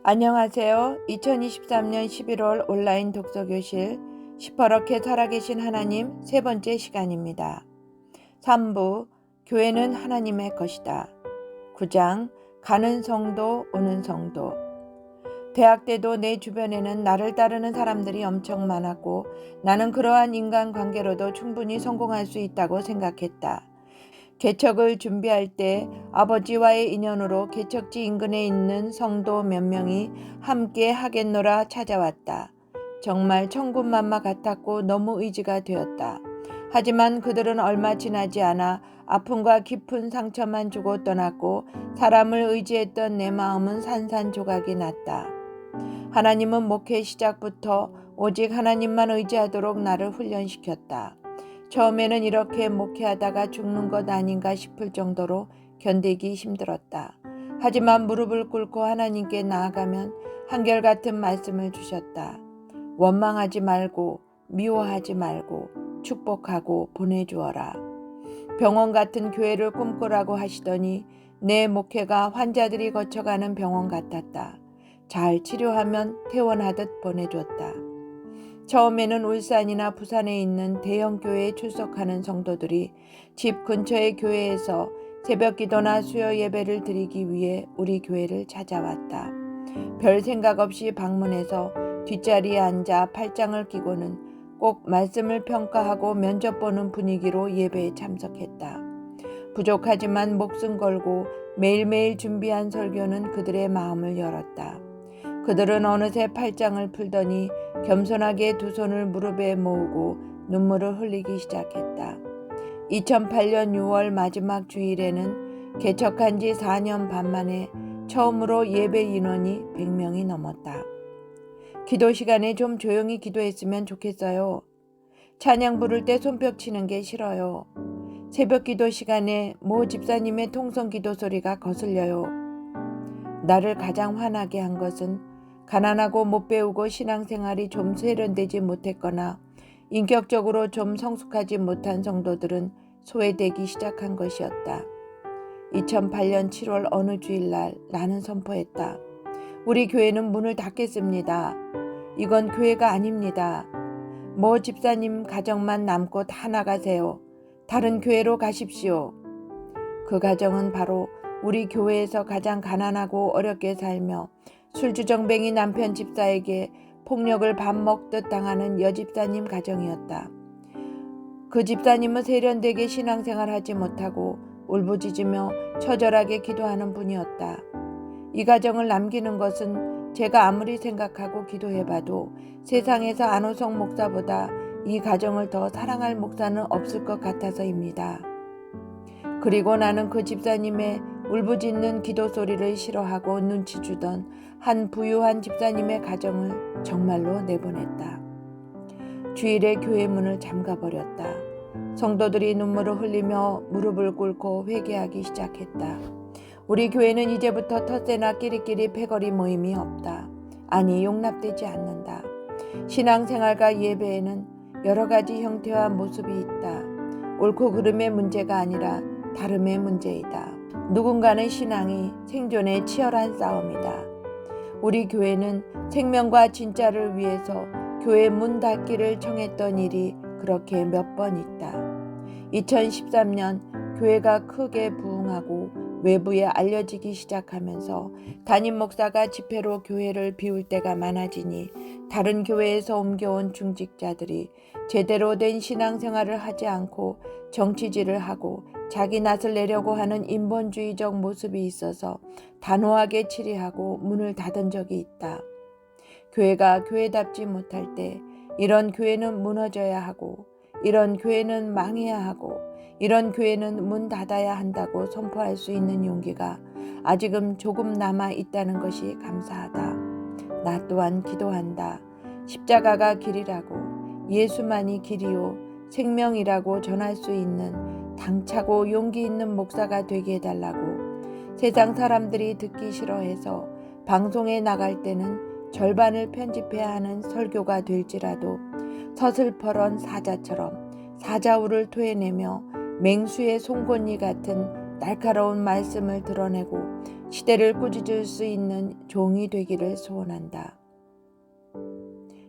안녕하세요. 2023년 11월 온라인 독서교실 시퍼렇게 살아계신 하나님 세 번째 시간입니다. 3부 교회는 하나님의 것이다. 9장 가는 성도 오는 성도. 대학 때도 내 주변에는 나를 따르는 사람들이 엄청 많았고 나는 그러한 인간관계로도 충분히 성공할 수 있다고 생각했다. 개척을 준비할 때 아버지와의 인연으로 개척지 인근에 있는 성도 몇 명이 함께 하겠노라 찾아왔다. 정말 천군만마 같았고 너무 의지가 되었다. 하지만 그들은 얼마 지나지 않아 아픔과 깊은 상처만 주고 떠났고 사람을 의지했던 내 마음은 산산조각이 났다. 하나님은 목회 시작부터 오직 하나님만 의지하도록 나를 훈련시켰다. 처음에는 이렇게 목회하다가 죽는 것 아닌가 싶을 정도로 견디기 힘들었다. 하지만 무릎을 꿇고 하나님께 나아가면 한결같은 말씀을 주셨다. 원망하지 말고 미워하지 말고 축복하고 보내주어라. 병원 같은 교회를 꿈꾸라고 하시더니 내 목회가 환자들이 거쳐가는 병원 같았다. 잘 치료하면 퇴원하듯 보내줬다. 처음에는 울산이나 부산에 있는 대형 교회에 출석하는 성도들이 집 근처의 교회에서 새벽 기도나 수요 예배를 드리기 위해 우리 교회를 찾아왔다. 별 생각 없이 방문해서 뒷자리에 앉아 팔짱을 끼고는 꼭 말씀을 평가하고 면접 보는 분위기로 예배에 참석했다. 부족하지만 목숨 걸고 매일매일 준비한 설교는 그들의 마음을 열었다. 그들은 어느새 팔짱을 풀더니 겸손하게 두 손을 무릎에 모으고 눈물을 흘리기 시작했다. 2008년 6월 마지막 주일에는 개척한 지 4년 반 만에 처음으로 예배 인원이 100명이 넘었다. 기도 시간에 좀 조용히 기도했으면 좋겠어요. 찬양 부를 때 손뼉 치는 게 싫어요. 새벽 기도 시간에 모 집사님의 통성 기도 소리가 거슬려요. 나를 가장 화나게 한 것은 가난하고 못 배우고 신앙생활이 좀 세련되지 못했거나 인격적으로 좀 성숙하지 못한 성도들은 소외되기 시작한 것이었다. 2008년 7월 어느 주일날 나는 선포했다. 우리 교회는 문을 닫겠습니다. 이건 교회가 아닙니다. 모 집사님 가정만 남고 다 나가세요. 다른 교회로 가십시오. 그 가정은 바로 우리 교회에서 가장 가난하고 어렵게 살며 술주정뱅이 남편 집사에게 폭력을 밥 먹듯 당하는 여집사님 가정이었다. 그 집사님은 세련되게 신앙생활하지 못하고 울부짖으며 처절하게 기도하는 분이었다. 이 가정을 남기는 것은 제가 아무리 생각하고 기도해봐도 세상에서 안호성 목사보다 이 가정을 더 사랑할 목사는 없을 것 같아서입니다. 그리고 나는 그 집사님의 울부짖는 기도 소리를 싫어하고 눈치 주던 한 부유한 집사님의 가정을 정말로 내보냈다. 주일에 교회 문을 잠가버렸다. 성도들이 눈물을 흘리며 무릎을 꿇고 회개하기 시작했다. 우리 교회는 이제부터 텃세나 끼리끼리 패거리 모임이 없다. 아니, 용납되지 않는다. 신앙생활과 예배에는 여러 가지 형태와 모습이 있다. 옳고 그름의 문제가 아니라 다름의 문제이다. 누군가는 신앙이 생존의 치열한 싸움이다. 우리 교회는 생명과 진짜를 위해서 교회 문 닫기를 청했던 일이 그렇게 몇 번 있다. 2013년 교회가 크게 부흥하고 외부에 알려지기 시작하면서 담임 목사가 집회로 교회를 비울 때가 많아지니 다른 교회에서 옮겨온 중직자들이 제대로 된 신앙생활을 하지 않고 정치질을 하고 자기 낯을 내려고 하는 인본주의적 모습이 있어서 단호하게 치리하고 문을 닫은 적이 있다. 교회가 교회답지 못할 때 이런 교회는 무너져야 하고 이런 교회는 망해야 하고 이런 교회는 문 닫아야 한다고 선포할 수 있는 용기가 아직은 조금 남아 있다는 것이 감사하다. 나 또한 기도한다. 십자가가 길이라고 예수만이 길이요 생명이라고 전할 수 있는 당차고 용기 있는 목사가 되게 해달라고. 세상 사람들이 듣기 싫어해서 방송에 나갈 때는 절반을 편집해야 하는 설교가 될지라도 서슬퍼런 사자처럼 사자우를 토해내며 맹수의 송곳니 같은 날카로운 말씀을 드러내고 시대를 꾸짖을 수 있는 종이 되기를 소원한다.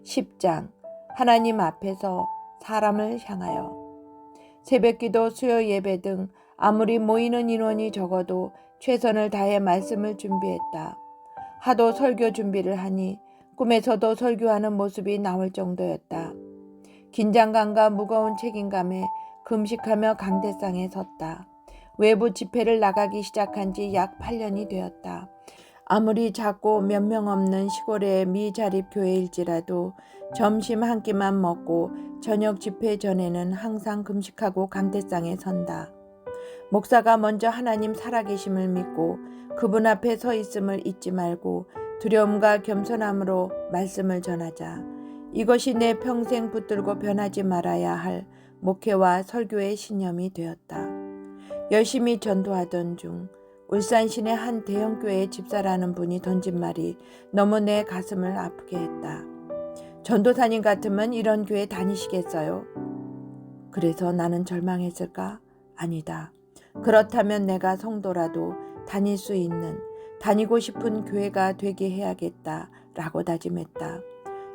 10장 하나님 앞에서 사람을 향하여. 새벽기도, 수요 예배 등 아무리 모이는 인원이 적어도 최선을 다해 말씀을 준비했다. 하도 설교 준비를 하니 꿈에서도 설교하는 모습이 나올 정도였다. 긴장감과 무거운 책임감에 금식하며 강대상에 섰다. 외부 집회를 나가기 시작한 지 약 8년이 되었다. 아무리 작고 몇 명 없는 시골의 미자립 교회일지라도 점심 한 끼만 먹고 저녁 집회 전에는 항상 금식하고 강대상에 선다. 목사가 먼저 하나님 살아계심을 믿고 그분 앞에 서 있음을 잊지 말고 두려움과 겸손함으로 말씀을 전하자. 이것이 내 평생 붙들고 변하지 말아야 할 목회와 설교의 신념이 되었다. 열심히 전도하던 중 울산 시내 한 대형교회 집사라는 분이 던진 말이 너무 내 가슴을 아프게 했다. 전도사님 같으면 이런 교회 다니시겠어요? 그래서 나는 절망했을까? 아니다. 그렇다면 내가 성도라도 다닐 수 있는, 다니고 싶은 교회가 되게 해야겠다 라고 다짐했다.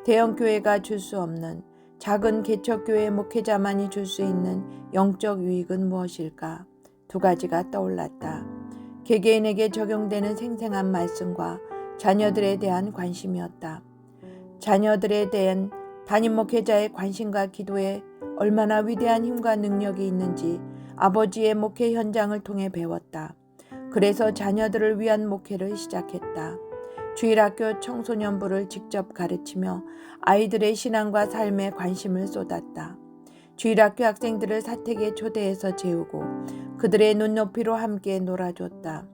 대형교회가 줄 수 없는, 작은 개척교회 목회자만이 줄 수 있는 영적 유익은 무엇일까? 두 가지가 떠올랐다. 개개인에게 적용되는 생생한 말씀과 자녀들에 대한 관심이었다. 자녀들에 대한 담임 목회자의 관심과 기도에 얼마나 위대한 힘과 능력이 있는지 아버지의 목회 현장을 통해 배웠다. 그래서 자녀들을 위한 목회를 시작했다. 주일학교 청소년부를 직접 가르치며 아이들의 신앙과 삶에 관심을 쏟았다. 주일학교 학생들을 사택에 초대해서 재우고 그들의 눈높이로 함께 놀아줬다.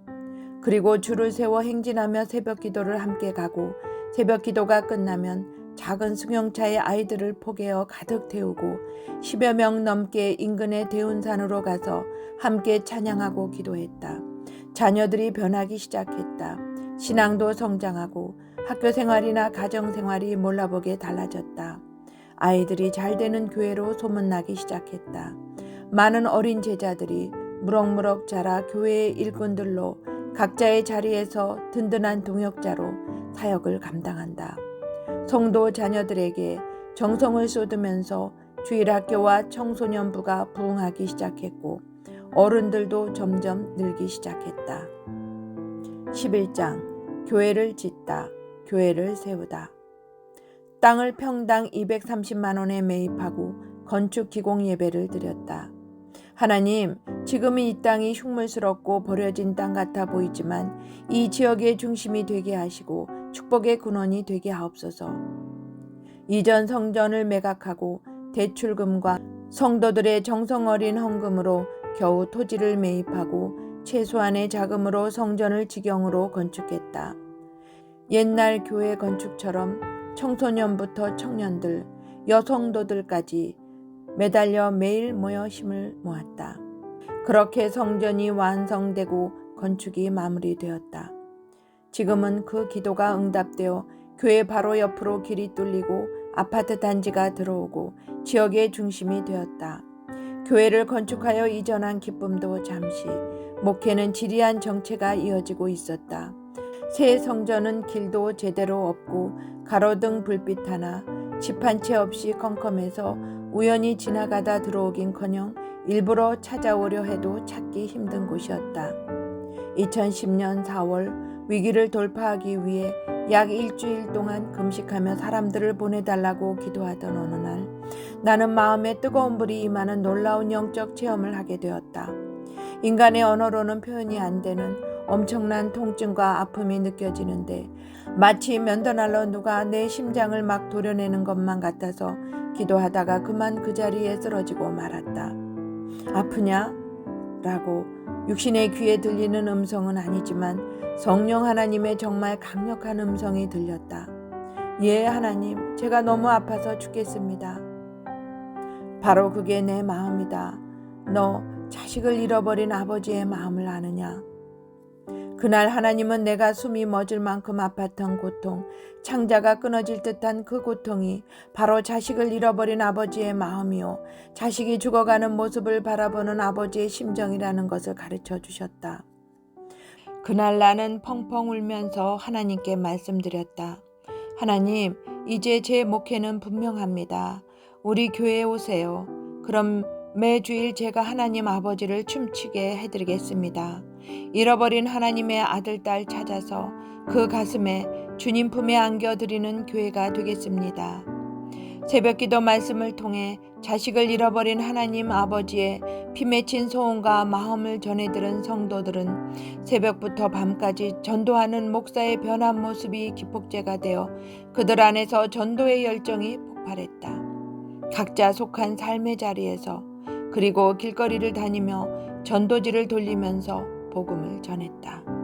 그리고 줄을 세워 행진하며 새벽 기도를 함께 가고 새벽 기도가 끝나면 작은 승용차에 아이들을 포개어 가득 태우고 10여 명 넘게 인근의 대운산으로 가서 함께 찬양하고 기도했다. 자녀들이 변하기 시작했다. 신앙도 성장하고 학교 생활이나 가정 생활이 몰라보게 달라졌다. 아이들이 잘 되는 교회로 소문나기 시작했다. 많은 어린 제자들이 무럭무럭 자라 교회의 일꾼들로 각자의 자리에서 든든한 동역자로 사역을 감당한다. 성도 자녀들에게 정성을 쏟으면서 주일학교와 청소년부가 부흥하기 시작했고 어른들도 점점 늘기 시작했다. 11장 교회를 짓다, 교회를 세우다. 땅을 평당 230만 원에 매입하고 건축 기공 예배를 드렸다. 하나님, 지금 이 땅이 흉물스럽고 버려진 땅 같아 보이지만 이 지역의 중심이 되게 하시고 축복의 근원이 되게 하옵소서. 이전 성전을 매각하고 대출금과 성도들의 정성 어린 헌금으로 겨우 토지를 매입하고 최소한의 자금으로 성전을 지경으로 건축했다. 옛날 교회 건축처럼 청소년부터 청년들, 여성도들까지 매달려 매일 모여 힘을 모았다. 그렇게 성전이 완성되고 건축이 마무리되었다. 지금은 그 기도가 응답되어 교회 바로 옆으로 길이 뚫리고 아파트 단지가 들어오고 지역의 중심이 되었다. 교회를 건축하여 이전한 기쁨도 잠시, 목회는 지리한 정체가 이어지고 있었다. 새 성전은 길도 제대로 없고 가로등 불빛 하나, 집 한 채 없이 컴컴해서 우연히 지나가다 들어오긴커녕 일부러 찾아오려 해도 찾기 힘든 곳이었다. 2010년 4월 위기를 돌파하기 위해 약 일주일 동안 금식하며 사람들을 보내달라고 기도하던 어느 날 나는 마음에 뜨거운 불이 임하는 놀라운 영적 체험을 하게 되었다. 인간의 언어로는 표현이 안 되는 엄청난 통증과 아픔이 느껴지는데 마치 면도날로 누가 내 심장을 막 도려내는 것만 같아서 기도하다가 그만 그 자리에 쓰러지고 말았다. 아프냐? 라고 육신의 귀에 들리는 음성은 아니지만 성령 하나님의 정말 강력한 음성이 들렸다. 예, 하나님, 제가 너무 아파서 죽겠습니다. 바로 그게 내 마음이다. 너 자식을 잃어버린 아버지의 마음을 아느냐? 그날 하나님은 내가 숨이 멎을 만큼 아팠던 고통, 창자가 끊어질 듯한 그 고통이 바로 자식을 잃어버린 아버지의 마음이요, 자식이 죽어가는 모습을 바라보는 아버지의 심정이라는 것을 가르쳐 주셨다. 그날 나는 펑펑 울면서 하나님께 말씀드렸다. 하나님, 이제 제 목회는 분명합니다. 우리 교회에 오세요. 그럼 매주일 제가 하나님 아버지를 춤추게 해드리겠습니다. 잃어버린 하나님의 아들, 딸 찾아서 그 가슴에 주님 품에 안겨드리는 교회가 되겠습니다. 새벽기도 말씀을 통해 자식을 잃어버린 하나님 아버지의 피 맺힌 소원과 마음을 전해들은 성도들은 새벽부터 밤까지 전도하는 목사의 변한 모습이 기폭제가 되어 그들 안에서 전도의 열정이 폭발했다. 각자 속한 삶의 자리에서, 그리고 길거리를 다니며 전도지를 돌리면서 복음을 전했다.